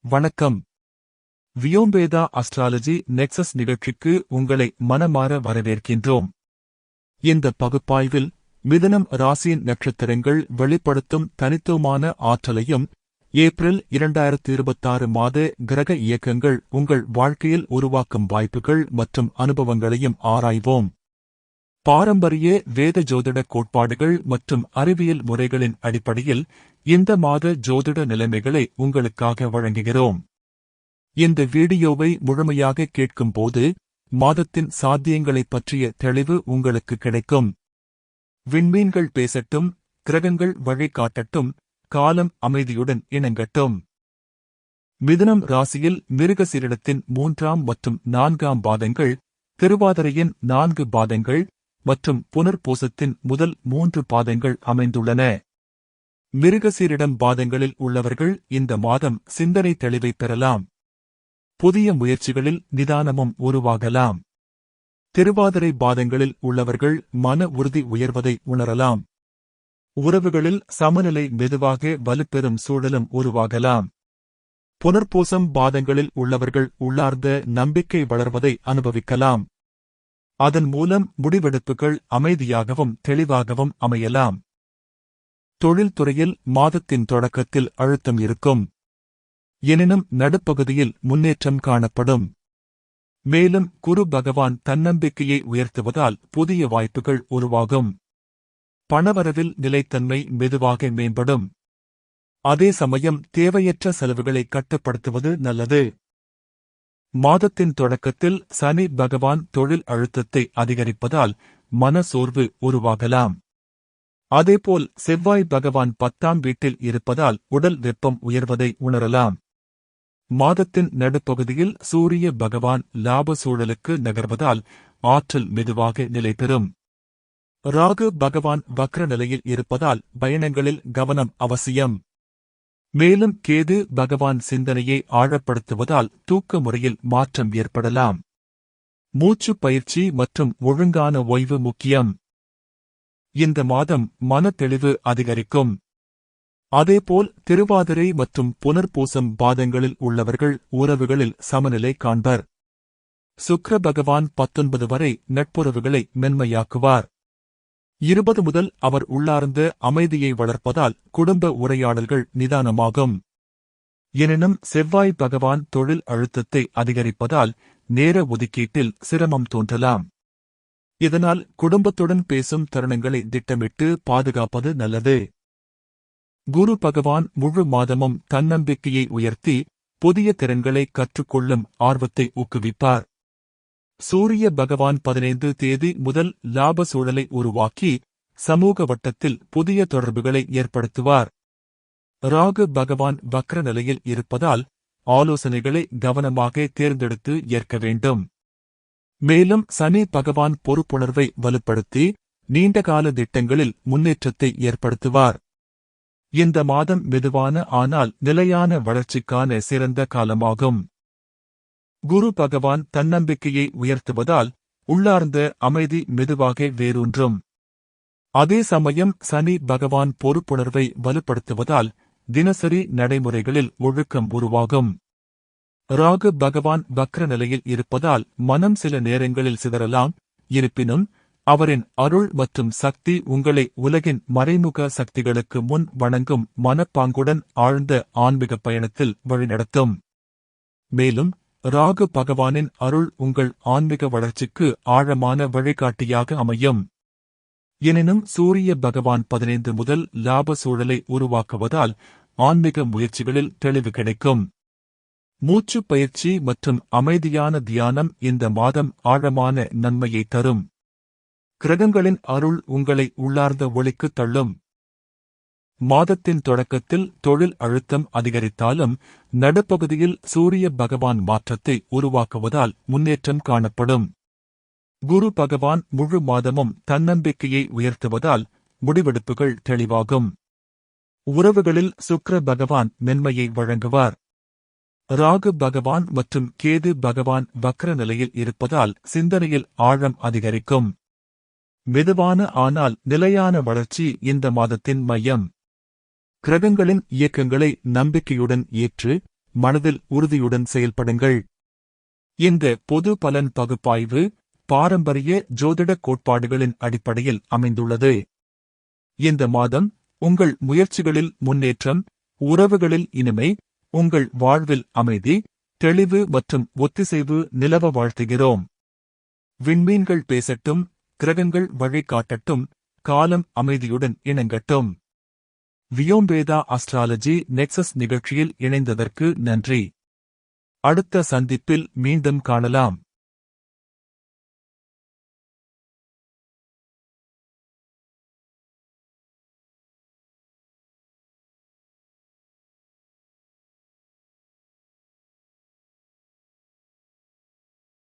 வணக்கம். வியோம்பேதா astrology nexus நிகழ்ச்சிக்கு உங்களை மனமார வரவேற்கின்றோம். இந்த பகுப்பாய்வில் மிதுனம் ராசியின் நட்சத்திரங்கள் வெளிப்படுத்தும் தனித்துவமான ஆற்றலையும் ஏப்ரல் 2026 மாத கிரக இயக்கங்கள் உங்கள் வாழ்க்கையில் உருவாக்கும் வாய்ப்புகள் மற்றும் அனுபவங்களையும் ஆராய்வோம். பாரம்பரிய வேத ஜோதிட கோட்பாடுகள் மற்றும் அறிவியல் முறைகளின் அடிப்படையில் இந்த மாத ஜோதிட நிலைமைகளை உங்களுக்காக வழங்குகிறோம். இந்த வீடியோவை முழுமையாக கேட்கும்போது மாதத்தின் சாத்தியங்களைப் பற்றிய தெளிவு உங்களுக்கு கிடைக்கும். விண்மீன்கள் பேசட்டும், கிரகங்கள் வழிகாட்டட்டும், காலம் அமைதியுடன் இணங்கட்டும். மிதுனம் ராசியில் மிருகசீரிடத்தின் 3ஆம் மற்றும் 4ஆம் பாதங்கள், திருவாதிரையின் 4 பாதங்கள் மற்றும் புனர்பூசத்தின் முதல் 3 பாதங்கள் அமைந்துள்ளன. மிருகசீரிடம் பாதங்களில் உள்ளவர்கள் இந்த மாதம் சிந்தனை தெளிவை பெறலாம். புதிய முயற்சிகளில் நிதானமும் உருவாகலாம். திருவாதிரை பாதங்களில் உள்ளவர்கள் மன உறுதி உயர்வதை உணரலாம். உறவுகளில் சமநிலை மெதுவாக வலுப்பெறும் சூழலும் உருவாகலாம். புனர்பூசம் பாதங்களில் உள்ளவர்கள் உள்ளார்ந்த நம்பிக்கை வளர்வதை அனுபவிக்கலாம். அதன் மூலம் முடிவெடுப்புகள் அமைதியாகவும் தெளிவாகவும் அமையலாம். தொழில்துறையில் மாதத்தின் தொடக்கத்தில் அழுத்தம் இருக்கும். எனினும் நடுப்பகுதியில் முன்னேற்றம் காணப்படும். மேலும் குரு பகவான் தன்னம்பிக்கையை உயர்த்துவதால் புதிய வாய்ப்புகள் உருவாகும். பணவரவில் நிலைத்தன்மை மெதுவாக மேம்படும். அதே சமயம் தேவையற்ற செலவுகளை கட்டுப்படுத்துவது நல்லது. மாதத்தின் தொடக்கத்தில் சனி பகவான் தொழில் அழுத்தத்தை அதிகரிப்பதால் மன சோர்வு உருவாகலாம். அதேபோல் செவ்வாய் பகவான் 10ஆம் வீட்டில் இருப்பதால் உடல் வெப்பம் உயர்வதை உணரலாம். மாதத்தின் நடுப்பகுதியில் சூரிய பகவான் லாப சூழலுக்கு நகர்வதால் ஆற்றல் மெதுவாக நிலைபெறும். ராகு பகவான் வக்ர நிலையில் இருப்பதால் பயணங்களில் கவனம் அவசியம். மேலும் கேது பகவான் சிந்தனையை ஆழப்படுத்துவதால் தூக்க முறையில் மாற்றம் ஏற்படலாம். மூச்சு பயிற்சி மற்றும் ஒழுங்கான ஓய்வு முக்கியம். இந்த மாதம் மனத்தெளிவு அதிகரிக்கும். அதேபோல் திருவாதிரை மற்றும் புனர்பூசம் பாதங்களில் உள்ளவர்கள் உறவுகளில் சமநிலை காண்பர். சுக்கிர பகவான் 19 வரை நட்புறவுகளை மென்மையாக்குவார். 20 முதல் அவர் உள்ளார்ந்த அமைதியை வளர்ப்பதால் குடும்ப உரையாடல்கள் நிதானமாகும். எனினும் செவ்வாய் பகவான் தொழில் அழுத்தத்தை அதிகரிப்பதால் நேர ஒதுக்கீட்டில் சிரமம் தோன்றலாம். இதனால் குடும்பத்துடன் பேசும் தருணங்களை திட்டமிட்டு பாதுகாப்பது நல்லது. குரு பகவான் முழு மாதமும் தன்னம்பிக்கையை உயர்த்தி புதிய திறன்களை கற்றுக்கொள்ளும் ஆர்வத்தை ஊக்குவிப்பார். சூரிய பகவான் 15 தேதி முதல் லாப சூழலை உருவாக்கி சமூக வட்டத்தில் புதிய தொடர்புகளை ஏற்படுத்துவார். ராகு பகவான் வக்ர நிலையில் இருப்பதால் ஆலோசனைகளை கவனமாக தேர்ந்தெடுத்து ஏற்க வேண்டும். மேலும் சனி பகவான் பொறுப்புணர்வை வலுப்படுத்தி நீண்டகால திட்டங்களில் முன்னேற்றத்தை ஏற்படுத்துவார். இந்த மாதம் மெதுவான ஆனால் நிலையான வளர்ச்சிக்கான சிறந்த காலமாகும். குரு பகவான் தன்னம்பிக்கையை உயர்த்துவதால் உள்ளார்ந்த அமைதி மெதுவாக வேரூன்றும். அதே சமயம் சனி பகவான் பொறுப்புணர்வை வலுப்படுத்துவதால் தினசரி நடைமுறைகளில் ஒழுக்கம் உருவாகும். ராகு பகவான் வக்ர நிலையில் இருப்பதால் மனம் சில நேரங்களில் சிதறலாம். இருப்பினும் அவரின் அருள் மற்றும் சக்தி உங்களை உலகின் மறைமுக சக்திகளுக்கு முன் வணங்கும் மனப்பாங்குடன் ஆழ்ந்த ஆன்மீக பயணத்தில் வழிநடத்தும். மேலும் ராகு பகவானின் அருள் உங்கள் ஆன்மீக வளர்ச்சிக்கு ஆழமான வழிகாட்டியாக அமையும். எனினும் சூரிய பகவான் 15 முதல் லாப சூழலை உருவாக்குவதால் ஆன்மீக முயற்சிகளில் தெளிவு கிடைக்கும். மூச்சு பயிற்சி மற்றும் அமைதியான தியானம் இந்த மாதம் ஆழமான நன்மையை தரும். கிரகங்களின் அருள் உங்களை உள்ளார்ந்த ஒளிக்கு தள்ளும். மாதத்தின் தொடக்கத்தில் தொழில் அழுத்தம் அதிகரித்தாலும் நடுப்பகுதியில் சூரிய பகவான் மாற்றத்தை உருவாக்குவதால் முன்னேற்றம் காணப்படும். குரு பகவான் முழு மாதமும் தன்னம்பிக்கையை உயர்த்துவதால் முடிவெடுப்புகள் தெளிவாகும். உறவுகளில் சுக்கிர பகவான் மென்மையை வழங்குவார். ராகு பகவான் மற்றும் கேது பகவான் வக்ர நிலையில் இருப்பதால் சிந்தனையில் ஆழம் அதிகரிக்கும். மெதுவான ஆனால் நிலையான வளர்ச்சி இந்த மாதத்தின் மையம். கிரகங்களின் இயக்கங்களை நம்பிக்கையுடன் ஏற்று மனதில் உறுதியுடன் செயல்படுங்கள். இந்த பொது பலன் பகுப்பாய்வு பாரம்பரிய ஜோதிட கோட்பாடுகளின் அடிப்படையில் அமைந்துள்ளது. இந்த மாதம் உங்கள் முயற்சிகளில் முன்னேற்றம், உறவுகளில் இனிமை, உங்கள் வாழ்வில் அமைதி, தெளிவு மற்றும் ஒத்திசைவு நிலவ வாழ்த்துகிறோம். விண்மீன்கள் பேசட்டும், கிரகங்கள் வழிகாட்டட்டும், காலம் அமைதியுடன் இணங்கட்டும். வியோம்பேதா அஸ்ட்ராலஜி நெக்சஸ் நிகழ்ச்சியில் இணைந்ததற்கு நன்றி. அடுத்த சந்திப்பில் மீண்டும் காணலாம்.